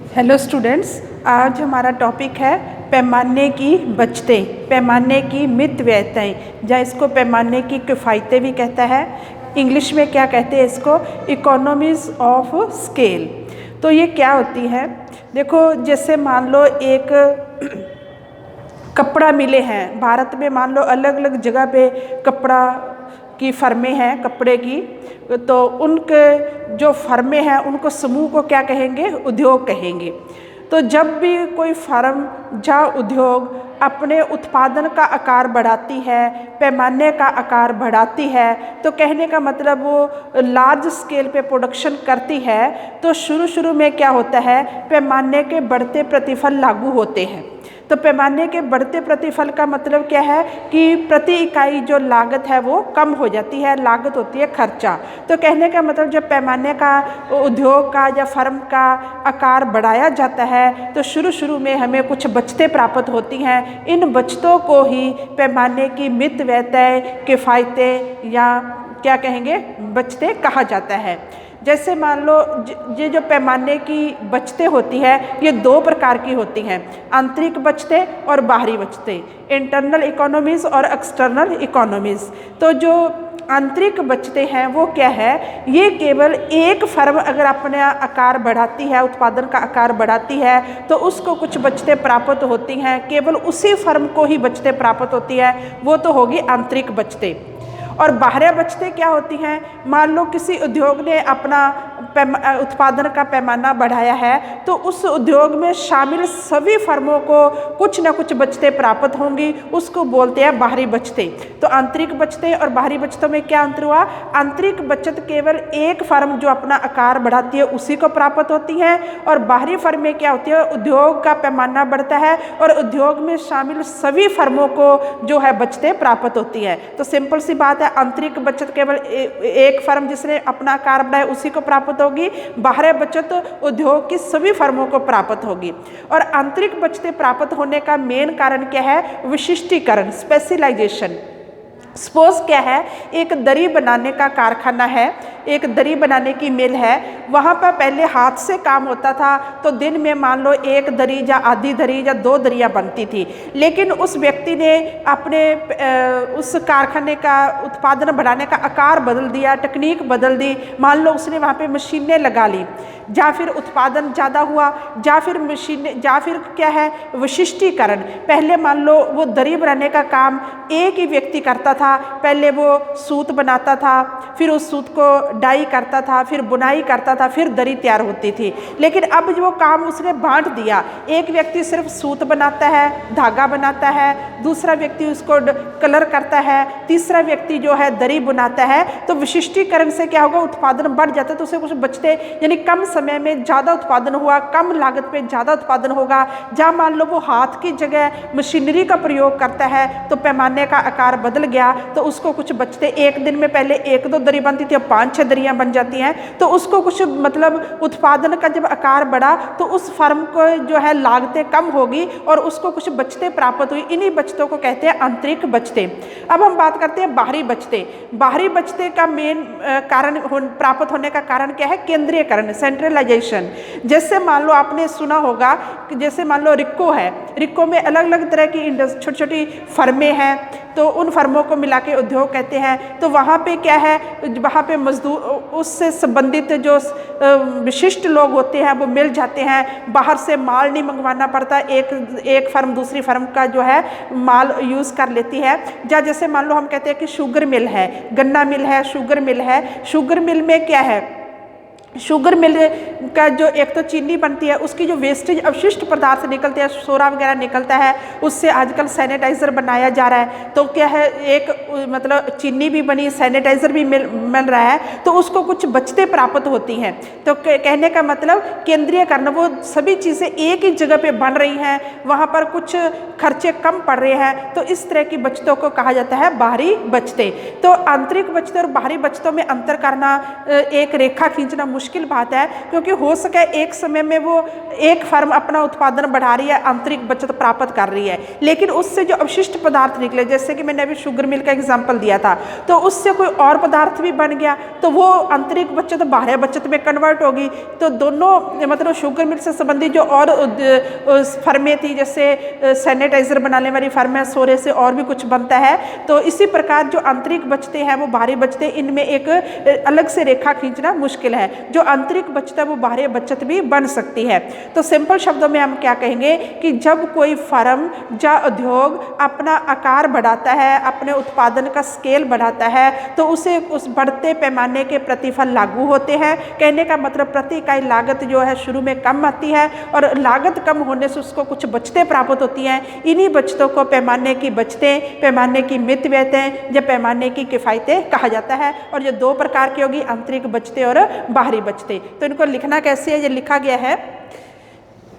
Hello students, आज हमारा topic है पैमाने की बचतें, पैमाने की मित व्ययताएं, या इसको पैमाने की किफ़ायतें भी कहता है। इंग्लिश में क्या कहते हैं इसको, इकोनॉमीज ऑफ स्केल। तो ये क्या होती है, देखो जैसे मान लो एक कपड़ा मिले हैं भारत में, मान लो अलग अलग जगह पे कपड़ा की फर्में हैं कपड़े की, तो उनके जो फर्में हैं उनको समूह को क्या कहेंगे, उद्योग कहेंगे। तो जब भी कोई फर्म या उद्योग अपने उत्पादन का आकार बढ़ाती है, पैमाने का आकार बढ़ाती है, तो कहने का मतलब वो लार्ज स्केल पे प्रोडक्शन करती है, तो शुरू में क्या होता है, पैमाने के बढ़ते प्रतिफल लागू होते हैं। तो पैमाने के बढ़ते प्रतिफल का मतलब क्या है कि प्रति इकाई जो लागत है वो कम हो जाती है, लागत होती है खर्चा। तो कहने का मतलब जब पैमाने का उद्योग का या फर्म का आकार बढ़ाया जाता है तो शुरू में हमें कुछ बचतें प्राप्त होती हैं। इन बचतों को ही पैमाने की मित व्ययताएं, किफ़ायतें या क्या कहेंगे, बचतें कहा जाता है। जैसे मान लो ये जो पैमाने की बचतें होती है ये दो प्रकार की होती हैं, आंतरिक बचतें और बाहरी बचतें, इंटरनल इकोनॉमीज़ और एक्सटर्नल इकोनॉमीज़। तो जो आंतरिक बचतें हैं वो क्या है, ये केवल एक फर्म अगर अपना आकार बढ़ाती है, उत्पादन का आकार बढ़ाती है, तो उसको कुछ बचतें प्राप्त होती हैं, केवल उसी फर्म को ही बचतें प्राप्त होती है, वो तो होगी आंतरिक बचतें। और बाहरी बचतें क्या होती हैं, मान लो किसी उद्योग ने अपना उत्पादन का पैमाना बढ़ाया है, तो उस उद्योग में शामिल सभी फर्मों को कुछ न कुछ बचतें प्राप्त होंगी, उसको बोलते हैं बाहरी बचतें। तो आंतरिक बचतें और बाहरी बचतों में क्या अंतर हुआ, आंतरिक बचत केवल एक फर्म जो अपना आकार बढ़ाती है उसी को प्राप्त होती है, और बाहरी फर्म में क्या होती है, उद्योग का पैमाना बढ़ता है और उद्योग में शामिल सभी फर्मों को जो है बचतें प्राप्त होती है। तो सिंपल सी बात है, आंतरिक बचत केवल एक फर्म जिसने अपना आकार बढ़ाया उसी को प्राप्त होगी, बाहरी बचत उद्योग की सभी फर्मों को प्राप्त होगी। और आंतरिक बचतें प्राप्त होने का मेन कारण क्या है, विशिष्टीकरण, स्पेशलाइजेशन। सपोज क्या है, एक दरी बनाने का कारखाना है, एक दरी बनाने की मिल है, वहाँ पर पहले हाथ से काम होता था, तो दिन में मान लो एक दरी या आधी दरी या दो दरियाँ बनती थी। लेकिन उस व्यक्ति ने अपने उस कारखाने का उत्पादन बढ़ाने का आकार बदल दिया, टेक्निक बदल दी, मान लो उसने वहाँ पे मशीनें लगा ली, या फिर उत्पादन ज़्यादा हुआ, या फिर मशीनें, या फिर क्या है, विशिष्टीकरण। पहले मान लो वो दरी बनाने का काम एक ही व्यक्ति करता था, पहले वो सूत बनाता था, फिर उस सूत को डाई करता था, फिर बुनाई करता था, फिर दरी तैयार होती थी। लेकिन अब जो काम उसने बांट दिया, एक व्यक्ति सिर्फ सूत बनाता है, धागा बनाता है, दूसरा व्यक्ति उसको कलर करता है, तीसरा व्यक्ति जो है दरी बुनाता है। तो विशिष्टीकरण से क्या होगा, उत्पादन बढ़ जाता है, तो उसे कुछ बचते, यानी कम समय में ज़्यादा उत्पादन हुआ, कम लागत पे ज़्यादा उत्पादन होगा। जहाँ मान लो वो हाथ की जगह मशीनरी का प्रयोग करता है, तो पैमाने का आकार बदल गया, तो उसको कुछ बचते, एक दिन में पहले एक दो दरी बनती थी, अब 5-6 दरियाँ बन जाती हैं, तो उसको कुछ मतलब उत्पादन का जब आकार बढ़ा तो उस फर्म को जो है लागतें कम होगी और उसको कुछ बचतें प्राप्त हुई। इन्हीं बचतों को कहते हैं आंतरिक बचतें। अब हम बात करते हैं बाहरी बचतें। बाहरी बचतें का मेन कारण प्राप्त होने का कारण क्या है, केंद्रीयकरण, सेंट्रलाइजेशन। जैसे मान लो आपने सुना होगा कि जैसे मान लो रिक्को है, रिक्को में अलग अलग तरह की छोटी छोटी फर्में हैं, तो उन फर्मों को मिला के उद्योग कहते हैं। तो वहाँ पे क्या है, वहाँ पे मजदूर, उससे संबंधित जो विशिष्ट लोग होते हैं वो मिल जाते हैं, बाहर से माल नहीं मंगवाना पड़ता, एक फर्म दूसरी फर्म का जो है माल यूज़ कर लेती है। जैसे मान लो हम कहते हैं कि शुगर मिल है, गन्ना मिल है, शुगर मिल है। शुगर मिल में क्या है, शुगर मिल का जो एक तो चीनी बनती है, उसकी जो वेस्टेज अवशिष्ट पदार्थ निकलते हैं, सोरा वगैरह निकलता है, उससे आजकल सैनिटाइज़र बनाया जा रहा है। तो क्या है, एक मतलब चीनी भी बनी, सैनिटाइज़र भी मिल रहा है, तो उसको कुछ बचतें प्राप्त होती हैं। तो कहने का मतलब केंद्रीयकरण, वो सभी चीज़ें एक ही जगह पे बन रही हैं, वहाँ पर कुछ खर्चे कम पड़ रहे हैं, तो इस तरह की बचतों को कहा जाता है बाहरी बचतें। तो आंतरिक बचतें और बाहरी बचतों में अंतर करना, एक रेखा खींचना मुश्किल बात है, क्योंकि हो सके एक समय में वो एक फर्म अपना उत्पादन बढ़ा रही है, आंतरिक बचत प्राप्त कर रही है, लेकिन उससे जो अवशिष्ट पदार्थ निकले, जैसे कि मैंने अभी शुगर मिल का एग्जाम्पल दिया था, तो उससे कोई और पदार्थ भी बन गया तो वो आंतरिक बचत बाह्य बचत में कन्वर्ट होगी। तो दोनों मतलब शुगर मिल से संबंधित जो और फर्में थी, जैसे सैनिटाइजर बनाने वाली फर्म है, सोरे से और भी कुछ बनता है, तो इसी प्रकार जो आंतरिक बचतें हैं वो बाहरी बचतें, इनमें एक अलग से रेखा खींचना मुश्किल है। जो आंतरिक बचत है वो बाहरी बचत भी बन सकती है। तो सिंपल शब्दों में हम क्या कहेंगे कि जब कोई फर्म या उद्योग अपना आकार बढ़ाता है, अपने उत्पादन का स्केल बढ़ाता है, तो उसे उस बढ़ते पैमाने के प्रतिफल लागू होते हैं। कहने का मतलब प्रति इकाई लागत जो है शुरू में कम आती है और लागत कम होने से उसको कुछ बचतें प्राप्त होती हैं। इन्हीं बचतों को पैमाने की बचतें, पैमाने की मित व्ययतें या पैमाने की किफ़ायतें कहा जाता है। और ये दो प्रकार की होगी, आंतरिक बचतें और बाहरी बचतें। तो इनको लिखना कैसे है, ये लिखा गया है,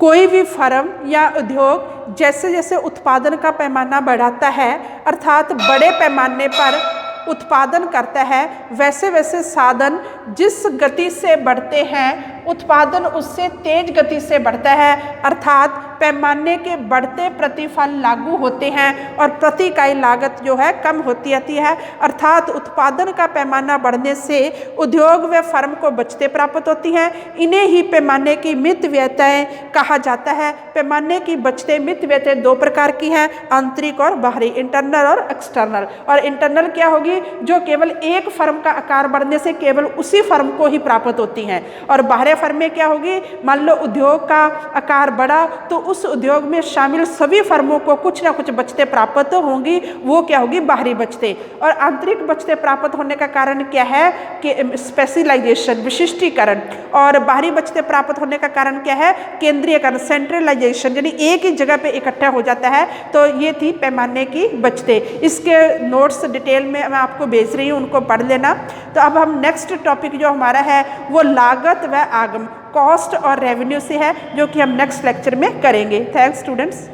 कोई भी फर्म या उद्योग जैसे जैसे उत्पादन का पैमाना बढ़ाता है, अर्थात बड़े पैमाने पर उत्पादन करता है, वैसे वैसे साधन जिस गति से बढ़ते हैं उत्पादन उससे तेज गति से बढ़ता है, अर्थात पैमाने के बढ़ते प्रतिफल लागू होते हैं और प्रति इकाई लागत जो है कम होती आती है। अर्थात उत्पादन का पैमाना बढ़ने से उद्योग व फर्म को बचतें प्राप्त होती हैं। इन्हें ही पैमाने की मित व्ययतें कहा जाता है। पैमाने की बचतें मित व्ययतें दो प्रकार की हैं, आंतरिक और बाहरी, इंटरनल और एक्सटर्नल। और इंटरनल क्या होगी, जो केवल एक फर्म का आकार बढ़ने से केवल उसी फर्म को ही प्राप्त होती हैं। और बाहरी फर्म में क्या होगी, मान लो उद्योग का आकार बढ़ा तो उस उद्योग में शामिल सभी फर्मों को कुछ ना कुछ बचतें प्राप्त होंगी, वो क्या होगी, बाहरी बचतें। और आंतरिक बचतें प्राप्त होने का कारण क्या है कि स्पेशलाइजेशन, विशिष्टीकरण। और बाहरी बचतें प्राप्त होने का कारण क्या है, केंद्रीयकरण, सेंट्रलाइजेशन, यानी एक ही जगह पे इकट्ठा हो जाता है। तो ये थी पैमाने की बचतें। इसके नोट्स डिटेल में मैं आपको भेज रही हूँ, उनको पढ़ लेना। तो अब हम नेक्स्ट टॉपिक जो हमारा है वो लागत व आगम, कॉस्ट और रेवेन्यू से है, जो कि हम नेक्स्ट लेक्चर में करेंगे। Thanks students.